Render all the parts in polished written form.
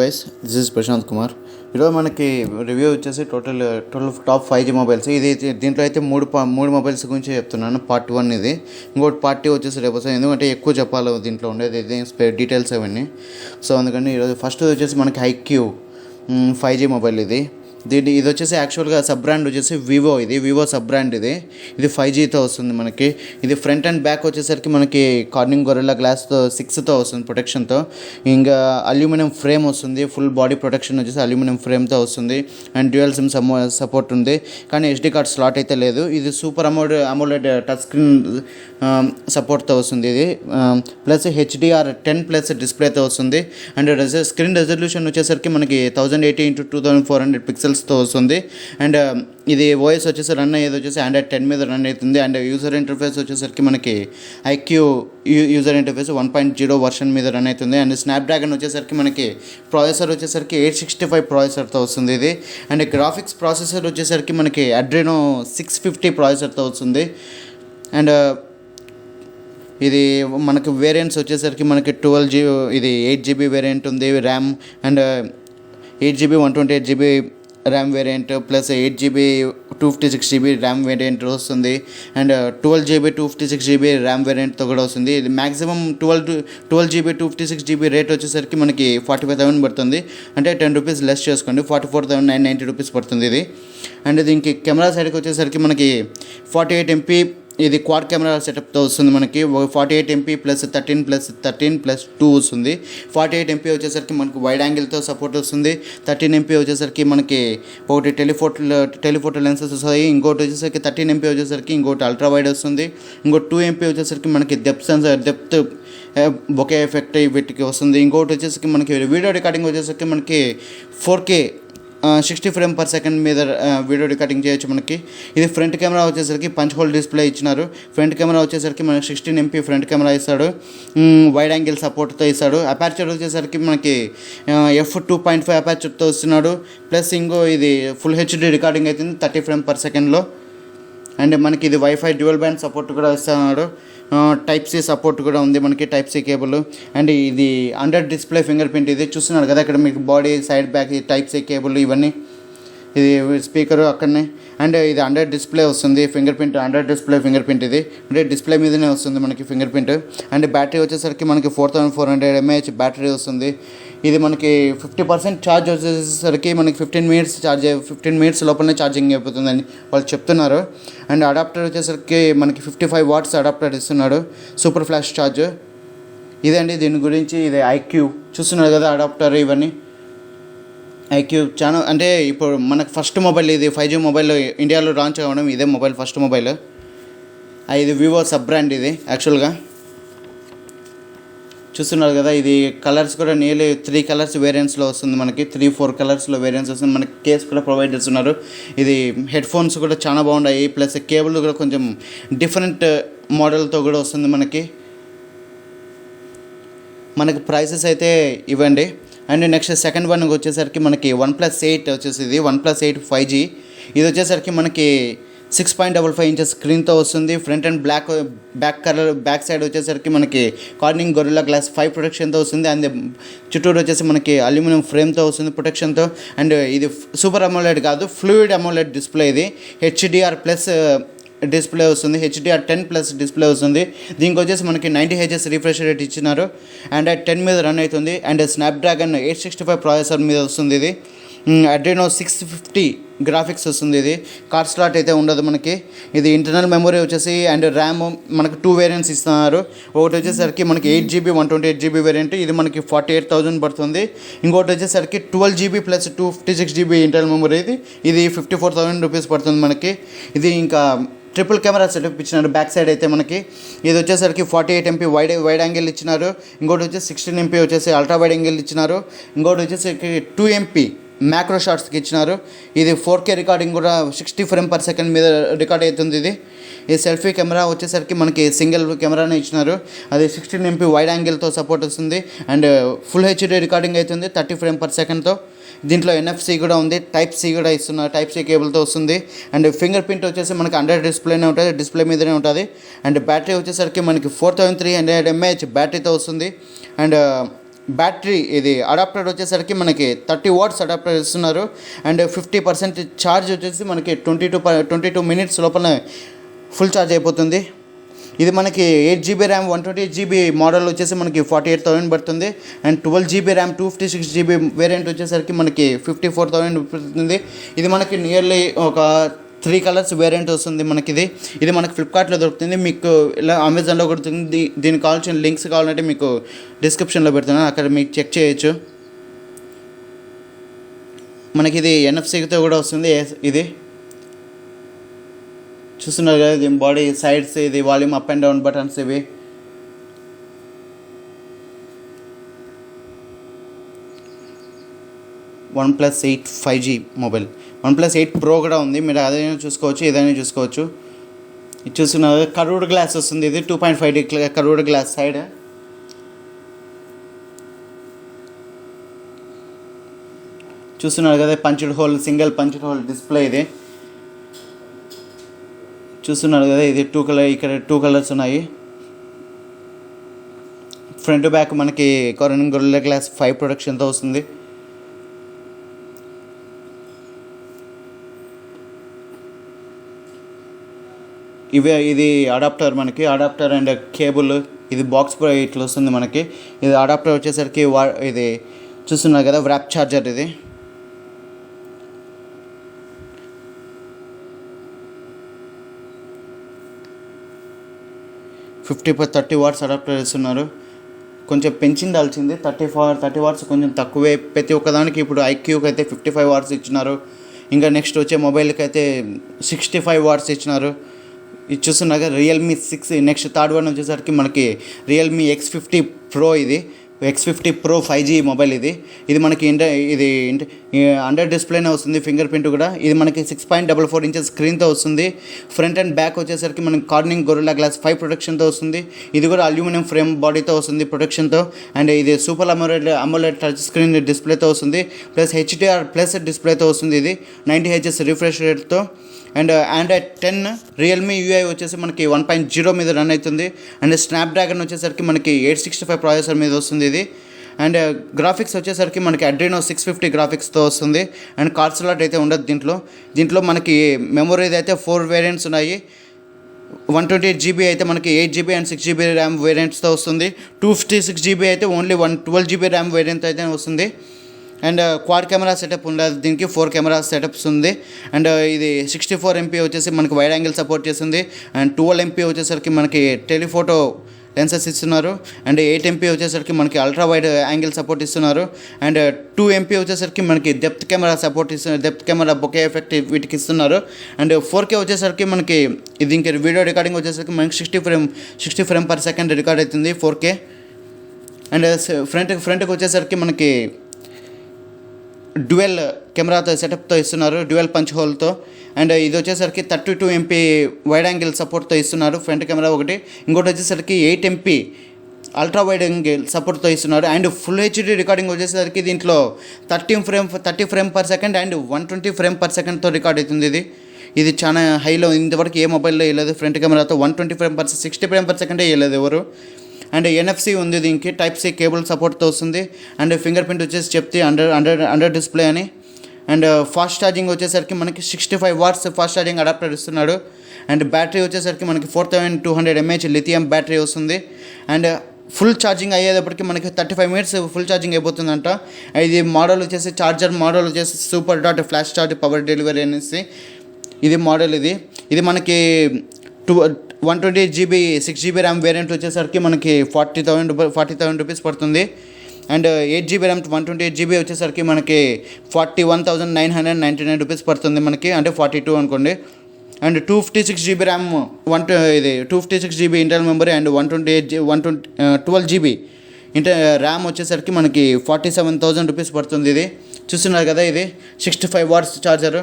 Guys, this is Prashant Kumar. ఈరోజు మనకి review వచ్చేసి టోటల్ 12 టాప్ 5G మొబైల్స్. దీంట్లో అయితే మూడు మొబైల్స్ గురించి చెప్తున్నాను. పార్ట్ 1 ఇది. ఇంకోటి పార్ట్ 2 వచ్చేసి రేపు వస్తుంది, ఎందుకంటే ఎక్కువ చెప్పాలి దీంట్లో ఉండేది డీటెయిల్స్ అవన్నీ. సో అందుకని ఈరోజు ఫస్ట్ వచ్చేసి మనకి ఐక్యూ 5G మొబైల్ ఇది వచ్చేసి యాక్చువల్గా సబ్ బ్రాండ్ వచ్చేసి వివో సబ్ బ్రాండ్ ఇది 5Gతో వస్తుంది మనకి. ఇది ఫ్రంట్ అండ్ బ్యాక్ వచ్చేసరికి మనకి కార్నింగ్ గొరిల్లా గ్లాస్తో 6తో వస్తుంది ప్రొటెక్షన్తో. ఇంకా అల్యూమినియం ఫ్రేమ్ వస్తుంది, ఫుల్ బాడీ ప్రొటెక్షన్ వచ్చేసి అల్యూమినియం ఫ్రేమ్తో వస్తుంది. అండ్ డ్యూయల్ సిమ్ సపోర్ట్ ఉంది, కానీ SD కార్డ్ స్లాట్ అయితే లేదు. ఇది సూపర్ అమోలెడ్ టచ్ స్క్రీన్ సపోర్ట్తో వస్తుంది. ఇది ప్లస్ HDR10+ డిస్ప్లేతో వస్తుంది. అండ్ స్క్రీన్ రెజల్యూషన్ వచ్చేసరికి మనకి 1080x2400 పిక్సెల్స్తో వస్తుంది. అండ్ ఇది ఓఎస్ వచ్చేసి రన్ అయ్యేది వచ్చేసి Android 10 మీద రన్ అవుతుంది. అండ్ యూజర్ ఇంటర్ఫేస్ వచ్చేసరికి మనకి ఐక్యూ యూజర్ ఇంటర్ఫేస్ 1.0 వర్షన్ మీద రన్ అవుతుంది. అండ్ స్నాప్డ్రాగన్ వచ్చేసరికి మనకి ప్రాసెసర్ వచ్చేసరికి 865 ప్రాసెసర్తో వస్తుంది ఇది. అండ్ గ్రాఫిక్స్ ప్రాసెసర్ వచ్చేసరికి మనకి అడ్రెనో 650 ప్రాసెసర్తో వస్తుంది. అండ్ ఇది మనకి వేరియంట్స్ వచ్చేసరికి మనకి 12GB, ఇది 8GB వేరియంట్ ఉంది RAM. And 8GB 128GB RAM variant plus 8GB 256GB RAM variant వస్తుంది. అండ్ 12GB 256GB ర్యామ్ వేరియంట్తో కూడా వస్తుంది. ఇది మ్యాక్సిమం 12GB 256GB రేట్ వచ్చేసరికి మనకి 45,000 పడుతుంది. అంటే ₹10 లెస్ చేసుకోండి, 44,990 రూపీస్ పడుతుంది ఇది. అండ్ దీనికి కెమెరా సైడ్కి వచ్చేసరికి మనకి 48MP ఇది క్వాడ్ కెమెరా సెటప్తో వస్తుంది. మనకి 48MP + 13+13+2 వస్తుంది. 48MP వచ్చేసరికి మనకి వైడ్ యాంగిల్తో సపోర్ట్ వస్తుంది. 13MP వచ్చేసరికి మనకి ఒకటి టెలిఫోటో లెన్సెస్ వస్తాయి. ఇంకోటి వచ్చేసరికి 13MP వచ్చేసరికి ఇంకోటి అల్ట్రా వైడ్ వస్తుంది. ఇంకోటి 2MP వచ్చేసరికి మనకి డెప్త్ బొకే ఎఫెక్ట్ వీటికి వస్తుంది. ఇంకోటి వచ్చేసరికి మనకి వీడియో రికార్డింగ్ వచ్చేసరికి మనకి 4K 60 ఫ్రేమ్/సెకండ్ మీద వీడియో రికార్డింగ్ చేయొచ్చు మనకి. ఇది ఫ్రంట్ కెమెరా వచ్చేసరికి పంచ్ హోల్ డిస్ప్లే ఇచ్చినారు. ఫ్రంట్ కెమెరా వచ్చేసరికి మనకి 16MP ఫ్రంట్ కెమెరా ఇస్తాడు. వైడ్ యాంగిల్ సపోర్ట్తో ఇస్తాడు. అపార్చర్ వచ్చేసరికి మనకి f2.5 అపార్చర్తో వస్తున్నాడు. ప్లస్ ఇంకో ఇది ఫుల్ HD రికార్డింగ్ అవుతుంది 30 ఫ్రేమ్/సెకండ్లో. అండ్ మనకి ఇది వైఫై డ్యూయల్ బ్యాండ్ సపోర్ట్ కూడా ఇస్తున్నాడు. Type-C సపోర్ట్ కూడా ఉంది మనకి, Type-C కేబుల్. అండ్ ఇది అండర్ డిస్ప్లే ఫింగర్ ప్రింట్. ఇది చూస్తున్నారు కదా ఇక్కడ మీకు body side back Type-C cable ఇవన్నీ, ఇది స్పీకరు అక్కడనే. అండ్ ఇది అండర్ డిస్ప్లే వస్తుంది finger print, under display finger print. ఇది అంటే డిస్ప్లే మీదనే వస్తుంది మనకి ఫింగర్ ప్రింట్. అండ్ బ్యాటరీ వచ్చేసరికి మనకి 4400 mAh బ్యాటరీ వస్తుంది. ఇది మనకి 50% ఛార్జ్ వచ్చేసరికి మనకి 15 మినిట్స్ లోపలనే ఛార్జింగ్ అయిపోతుందని వాళ్ళు చెప్తున్నారు. అండ్ అడాప్టర్ వచ్చేసరికి మనకి 55 watts అడాప్టర్ ఇస్తున్నాడు, సూపర్ ఫ్లాష్ ఛార్జ్. ఇదండి దీని గురించి. ఇది ఐక్యూ చూస్తున్నారు కదా అడాప్టర్ ఇవన్నీ. ఐక్యూ చాలా అంటే ఇప్పుడు మనకు ఫస్ట్ మొబైల్ ఇది 5G మొబైల్ ఇండియాలో లాంచ్ అవ్వడం ఇదే మొబైల్ ఫస్ట్ మొబైల్. ఇది వివో సబ్ బ్రాండ్ ఇది యాక్చువల్గా. చూస్తున్నారు కదా ఇది కలర్స్ కూడా నియర్లీ 3 కలర్స్ వేరియంట్స్లో వస్తుంది మనకి, 3-4 కలర్స్లో వేరియంట్స్ వస్తుంది మనకి. కేస్ కూడా ప్రొవైడ్ చేస్తున్నారు. ఇది హెడ్ ఫోన్స్ కూడా చాలా బాగున్నాయి. ప్లస్ కేబుల్ కూడా కొంచెం డిఫరెంట్ మోడల్తో కూడా వస్తుంది మనకి. ప్రైసెస్ అయితే ఇవ్వండి. అండ్ నెక్స్ట్ సెకండ్ వన్ వచ్చేసరికి మనకి OnePlus 8 వచ్చేసి ఇది OnePlus 8 5G. ఇది వచ్చేసరికి మనకి 6.55 ఇంచెస్ స్క్రీన్తో వస్తుంది. ఫ్రంట్ అండ్ బ్యాక్ సైడ్ వచ్చేసరికి మనకి కార్నింగ్ గొరిల్లా గ్లాస్ 5 ప్రొటెక్షన్తో వస్తుంది. అండ్ చుట్టూరు వచ్చేసి మనకి అల్యూమినియం ఫ్రేమ్తో వస్తుంది ప్రొటెక్షన్తో. అండ్ ఇది సూపర్ అమోలెడ్ కాదు, ఫ్లూయిడ్ అమోలెడ్ డిస్ప్లే. ఇది HDR+ డిస్ప్లే వస్తుంది, HDR10+ డిస్ప్లే వస్తుంది. దీనికి వచ్చేసి మనకి 90Hz రిఫ్రెష్ రేట్ ఇచ్చినారు. Android 10 మీద రన్ అవుతుంది. అండ్ స్నాప్డ్రాగన్ 865 ప్రాసెసర్ మీద వస్తుంది. ఇది అడ్రెనో 650 గ్రాఫిక్స్ వస్తుంది. ఇది కార్డ్ స్లాట్ అయితే ఉండదు మనకి. ఇది ఇంటర్నల్ మెమరీ వచ్చేసి అండ్ ర్యామ్ మనకు 2 వేరియంట్స్ ఇస్తున్నారు. ఒకటి వచ్చేసరికి మనకి 8GB 128GB వేరియంట్, ఇది మనకి 48,000 పడుతుంది. ఇంకోటి వచ్చేసరికి 12GB + 256GB ఇంటర్నల్ మెమరీ, ఇది 54,000 రూపీస్ పడుతుంది మనకి. ఇది ఇంకా ట్రిపుల్ కెమెరా సెటప్ ఇచ్చినారు బ్యాక్ సైడ్ అయితే మనకి. ఇది వచ్చేసరికి 48MP వైడ్ యాంగిల్ ఇచ్చినారు. ఇంకోటి వచ్చేసి 16MP వచ్చేసి అల్ట్రా వైడ్ యాంగిల్ ఇచ్చినారు. ఇంకోటి వచ్చేసరికి 2MP మ్యాక్రో షాట్స్కి ఇచ్చినారు. ఇది 4K రికార్డింగ్ కూడా 60 ఫ్రేమ్/సెకండ్ మీద రికార్డ్ అవుతుంది. ఇది సెల్ఫీ కెమెరా వచ్చేసరికి మనకి సింగిల్ కెమెరానే ఇచ్చినారు. అది 16MP వైడ్ యాంగిల్తో సపోర్ట్ వస్తుంది. అండ్ ఫుల్ HD రికార్డింగ్ అవుతుంది 30 ఫ్రేమ్/సెకండ్తో. దీంట్లో NFC కూడా ఉంది, Type-C కూడా ఇస్తున్నారు, Type-C కేబుల్తో వస్తుంది. అండ్ ఫింగర్ ప్రింట్ వచ్చేసి మనకి అండర్ డిస్ప్లేనే ఉంటుంది, డిస్ప్లే మీదనే ఉంటుంది. అండ్ బ్యాటరీ వచ్చేసరికి మనకి 4300 mAh బ్యాటరీతో వస్తుంది. అండ్ బ్యాటరీ ఇది అడాప్టర్ వచ్చేసరికి మనకి 30 వాట్స్ అడాప్టర్ ఇస్తున్నారు. అండ్ 50% ఛార్జ్ వచ్చేసి మనకి 22 మినిట్స్ లోపల ఫుల్ ఛార్జ్ అయిపోతుంది. ఇది మనకి 8 GB ర్యామ్ 128 GB మోడల్ వచ్చేసి మనకి 48,000 పడుతుంది. And 12 GB RAM 256 GB variant వచ్చేసరికి మనకి 54,000 పడుతుంది. ఇది మనకి నియర్లీ ఒక 3 కలర్స్ వేరియంట్ వస్తుంది మనకి. ఇది మనకి ఫ్లిప్కార్ట్లో దొరుకుతుంది, మీకు ఇలా అమెజాన్లో కూడా దొరుకుతుంది. దీనికి కావాల్సిన లింక్స్ కావాలంటే మీకు డిస్క్రిప్షన్లో పెడుతున్నాను, అక్కడ మీకు చెక్ చేయొచ్చు. మనకి ఇది NFC-తో కూడా వస్తుంది. ఇది చూస్తున్నారు కదా, ఇది బాడీ సైడ్స్, ఇది volume up and down buttons. ఇవి OnePlus 8 5G mobile. OnePlus 8 Pro కూడా ఉంది, మీరు అదైనా చూసుకోవచ్చు, ఏదైనా చూసుకోవచ్చు. ఇది చూస్తున్నారు, కర్వ్డ్ గ్లాస్ వస్తుంది. ఇది 2.5D కర్వ్డ్ గ్లాస్ సైడ్. చూస్తున్నారు కదా, punched whole, single punched whole display. ఇది చూస్తున్నారు కదా, ఇది ఇక్కడ 2 కలర్స్ ఉన్నాయి. ఫ్రంట్ బ్యాక్ మనకి గొరిల్లా గ్లాస్ 5 ప్రొడక్షన్తో వస్తుంది. ఇది అడాప్టర్, మనకి అడాప్టర్ అండ్ కేబుల్. ఇది బాక్స్ ఇట్లా వస్తుంది మనకి. ఇది అడాప్టర్ వచ్చేసరికి ఇది చూస్తున్నారు కదా, వ్రాప్ ఛార్జర్. ఇది 30 వాట్స్ అడాప్టర్ ఇస్తున్నారు. కొంచెం పెంచిందాల్సింది, 30 వాట్స్ కొంచెం తక్కువే. ప్రతి ఒక్కదానికి ఇప్పుడు ఐక్యూకి అయితే 55 వాట్స్ ఇచ్చినారు. ఇంకా నెక్స్ట్ వచ్చే మొబైల్కి అయితే 65 వాట్స్ ఇచ్చినారు. ఇది చూస్తున్నాక రియల్మీ 6 నెక్స్ట్ థర్డ్ వన్ వచ్చేసరికి మనకి రియల్మీ X50 Pro. ఇది X50 Pro 5G మొబైల్. ఇది మనకి ఇది అండర్ డిస్ప్లేనే వస్తుంది, ఫింగర్ ప్రింట్ కూడా. ఇది మనకి 6.44 ఇంచెస్ స్క్రీన్తో వస్తుంది. ఫ్రంట్ అండ్ బ్యాక్ వచ్చేసరికి మనకి కార్నింగ్ గొరిల్లా గ్లాస్ 5 ప్రొటెక్షన్తో వస్తుంది. ఇది కూడా అల్యూమినియం ఫ్రేమ్ బాడీతో వస్తుంది ప్రొటెక్షన్తో. అండ్ ఇది సూపర్ అమోలెడ్ టచ్ స్క్రీన్ డిస్ప్లేతో వస్తుంది, ప్లస్ HDR+ డిస్ప్లేతో వస్తుంది. ఇది 90Hz రిఫ్రెష్ రేట్తో. అండ్ Android 10 రియల్మీ UI వచ్చేసి మనకి 1.0 మీద రన్ అవుతుంది. అండ్ స్నాప్డ్రాగన్ వచ్చేసరికి మనకి 865 ప్రాసెసర్ మీద వస్తుంది ఇది. అండ్ గ్రాఫిక్స్ వచ్చేసరికి మనకి Adreno 650 గ్రాఫిక్స్తో వస్తుంది. అండ్ కార్డ్ స్లాట్ అయితే ఉండదు దీంట్లో మనకి మెమొరీ అయితే 4 వేరియంట్స్ ఉన్నాయి. 128 GB అయితే మనకి 8 GB అండ్ 6 GB ర్యామ్ వేరియంట్స్తో వస్తుంది. 256 GB అయితే ఓన్లీ 12 GB ర్యామ్ వేరియంట్ అయితే వస్తుంది. అండ్ క్వాడ్ కెమెరా సెటప్ ఉండదు దీనికి, 4 కెమెరా సెటప్స్ ఉంది. అండ్ ఇది 64 MP వచ్చేసి మనకి వైడ్ యాంగిల్ సపోర్ట్ చేస్తుంది. అండ్ 12 MP వచ్చేసరికి మనకి టెలిఫోటో లెన్సెస్ ఇస్తున్నారు. అండ్ 8 MP వచ్చేసరికి మనకి అల్ట్రా వైడ్ యాంగిల్ సపోర్ట్ ఇస్తున్నారు. అండ్ 2 MP వచ్చేసరికి మనకి డెప్త్ కెమెరా సపోర్ట్ ఇస్తున్నారు, డెప్త్ కెమెరా బొకే ఎఫెక్ట్ వీటికి ఇస్తున్నారు. అండ్ 4K వచ్చేసరికి మనకి ఇది ఇంకా వీడియో రికార్డింగ్ వచ్చేసరికి మనకి 60 ఫ్రేమ్ పర్ సెకండ్ రికార్డ్ అవుతుంది 4K. అండ్ ఫ్రంట్కి వచ్చేసరికి మనకి డ్యూయల్ కెమెరాతో సెటప్తో ఇస్తున్నారు, డ్యూయల్ పంచ్ హోల్తో. అండ్ ఇది వచ్చేసరికి 32 MP వైడ్ యాంగిల్ సపోర్ట్తో ఇస్తున్నారు ఫ్రంట్ కెమెరా ఒకటి. ఇంకోటి వచ్చేసరికి 8 MP అల్ట్రా వైడ్ యాంగిల్ సపోర్ట్తో ఇస్తున్నారు. అండ్ ఫుల్ HD రికార్డింగ్ వచ్చేసరికి దీంట్లో 30 frame per second and 120 frame per సెకండ్తో రికార్డ్ అవుతుంది. ఇది చాలా హైలో, ఇంతవరకు ఏ మొబైల్లో వేయలేదు. ఫ్రంట్ కెమెరాతో 120 ఫ్రేమ్ పర్ 60 ఫ్రేమ్ పర్ సెకండే వేయలేదు ఎవరు. అండ్ NFC ఉంది దీనికి, Type-C కేబుల్ సపోర్ట్తో వస్తుంది. అండ్ ఫింగర్ ప్రింట్ వచ్చేసి చెప్తే అండర్ డిస్ప్లే అని. అండ్ ఫాస్ట్ ఛార్జింగ్ వచ్చేసరికి మనకి 65 వాట్స్ ఫాస్ట్ ఛార్జింగ్ అడాప్టర్ ఇస్తున్నాడు. అండ్ బ్యాటరీ వచ్చేసరికి మనకి 4200 mAh లిథియం బ్యాటరీ వస్తుంది. అండ్ ఫుల్ ఛార్జింగ్ అయ్యేటప్పటికి మనకి 35 మినిట్స్ ఫుల్ ఛార్జింగ్ అయిపోతుందంట. ఇది మోడల్ వచ్చేసి మోడల్ వచ్చేసి super dot flash charge power delivery అనేసి ఇది మోడల్. ఇది మనకి 128 GB 6 GB ర్యామ్ వేరియంట్ వచ్చేసరికి మనకి 40,000 రూపీస్ పడుతుంది. అండ్ 8 GB ర్యామ్ 128 GB వచ్చేసరికి మనకి 41,999 రూపీస్ పడుతుంది మనకి, అంటే 42 అనుకోండి. And 256 GB RAM 256 GB internal memory and 12 GB RAM వచ్చేసరికి మనకి 47,000 రూపీస్ పడుతుంది. ఇది చూస్తున్నారు కదా, ఇది 65 వాట్స్ ఛార్జర్.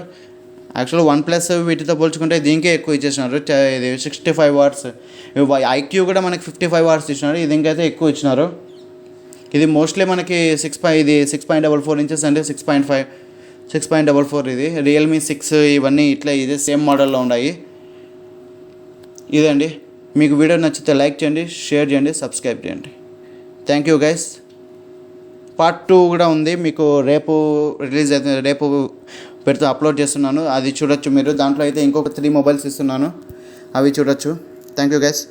యాక్చువల్గా OnePlus వీటితో పోల్చుకుంటే దీనికే ఎక్కువ ఇచ్చేసినారు. ఇది 65 వాట్స్. ఐక్యూ కూడా మనకి 55 వాట్స్ ఇచ్చినారు, ఇది ఇంకైతే ఎక్కువ ఇచ్చినారు. ఇది మోస్ట్లీ మనకి 6.44 ఇంచెస్ అంటే 6.44 ఇది రియల్మీ 6 ఇవన్నీ ఇట్లా ఇదే సేమ్ మోడల్లో ఉన్నాయి. ఇదండి, మీకు వీడియో నచ్చితే లైక్ చేయండి, షేర్ చేయండి, సబ్స్క్రైబ్ చేయండి. Thank you guys. పార్ట్ 2 కూడా ఉంది, మీకు రేపు రిలీజ్ అవుతుంది, రేపు అప్లోడ్ చేస్తున్నాను, అది చూడొచ్చు మీరు. దాంట్లో అయితే ఇంకొక 3 మొబైల్స్ ఇస్తున్నాను, అవి చూడొచ్చు. Thank you guys.